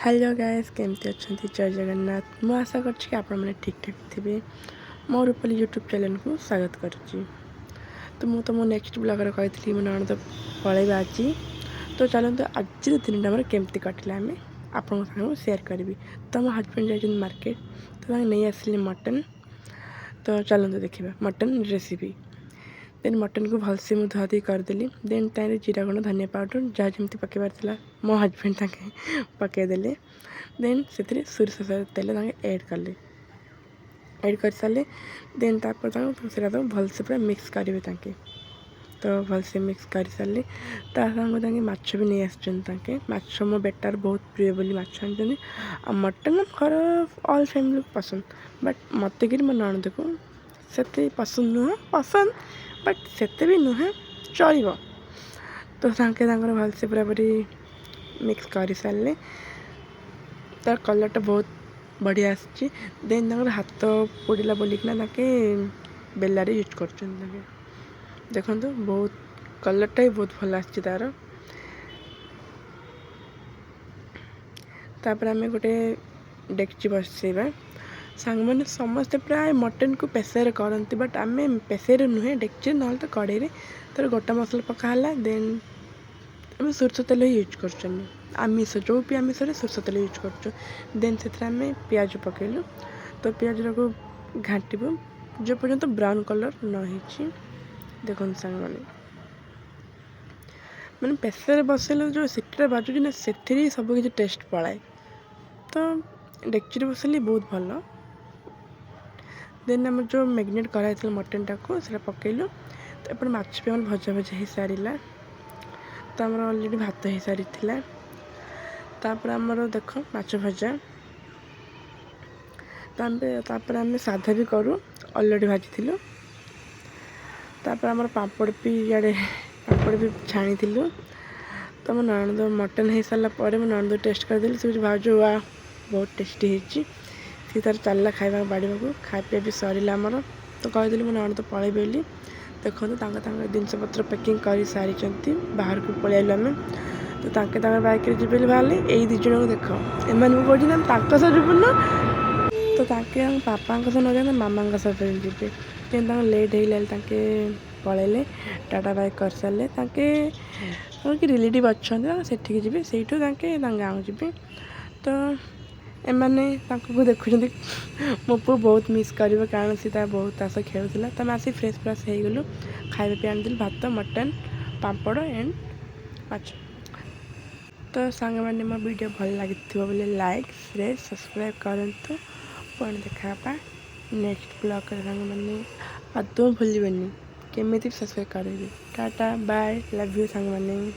Hello guys केमती अच्छा जय जगन्नाथ मु आशा कर आपण ठीक ठाक थे मो रूपाली यूट्यूब चैनल को स्वागत करुच्ची। तो मु तुम नेक्स्ट ब्लॉग कही मो नणद पलैबा आज तो चलते आज दिन टाइम केमती कटिला आम आपण सेयार करी। तो मो हजबैंड जाइए मार्केट तो नहीं आसिले मटन। तो चलते देखा मटन रेसिपी। देन मटन को भलसे मुझे धुआधी करदेली। देन तार जीरा गुण धनिया पाउडर जहाँ जमी पकड़ मो हजबैंड तक पकईदे। देन से सोरिष तेल ऐड कले ऐड कर सारे देन तो भलसे पूरा मिक्स करेंगे ताके। तो भलसे मिक्स कर सारे तांगे माछ भी नहीं आसके माछ मो बेटार बहुत प्रिय बोली माछ आनी मटन घर ऑल फैमिली को पसंद बट मत कि मो नणद को से पसंद नुह पसंद बट से भी नुहे चलो। तो भलसे पूरा पूरी मिक्स कर सारे तार कलरटा बहुत बढ़िया आसी। देन हाथ पोड़ा बोलिकिना बेलार यूज कर देखो बहुत कलरटा भी बहुत भल आसी तार। तापर आम गोटे डेक्ची बसैबा सांग मैंने समस्ते प्राय मटन को प्रेसर करती बट आम प्रेसर नुहे डेक्ची ना तो कड़े तर गोटा मसला पकाला। देन आम सोरष तेल यूज कर आमिष जो भी आमिष सोरष तेल यूज कर। देन से पियाज पकेलु तो पियाज को घाटू जो पर्यंत ब्राउन कलर न देखो सांग मैंने प्रेसर बसैल जो सीटा बाजुची ना से सब किसी टेस्ट पलाए। तो डेक्ची बसैली बहुत भल। देन आम जो मैग्नेट कराई मटन टाक पकेलु तो एपटे माछ भी भजा भजा हो सारा। तो आम अलरेडी भात हो सारी तापर आमर देख माछ भजा। तापर आम साधा भी करूँ अलरेडी भाजी। तापर आमर पापड़ भी इे पापड़ भी छाणी। तो मो नणद मटन हो सारापर मो नणद टेस्ट करदेली से भाज वाह बहुत टेस्टी होती सी तार चलला खावा बाड़ा को खाई पी भी सरला आमर। तो कहीदेली मो नणद पलैबे बोली देखो जिनपतर पैकिंग कर सारी बाहर को पलैलु आम। तो बाइक जी बाहर यही दिज को देख एम कौटी ना जीवन तो पापा न जाए मामा जी कि लेट हो पलैले टाटा बाइक कर सारे कि रिलेटिव अच्छा से जी से गाँव जी। तो एमाने देखुं मो पु बहुत मिस कर कारण सी बहुत आस खेलुला। तो आम आसी फ्रेश फ्रेश हो गलु खाଇବା पे आनी भात मटन पापड़ एंड माछ। तो सांग मैंने मो वीडियो भल लगी बोले लाइक शेयर सब्सक्राइब करंतु पुणी देखा नेक्स्ट ब्लॉग सांग मैंने आदौ भूलबेनि केमी सब्सक्राइब करेंगे। टाटा बाय लव यू सांग मैंने।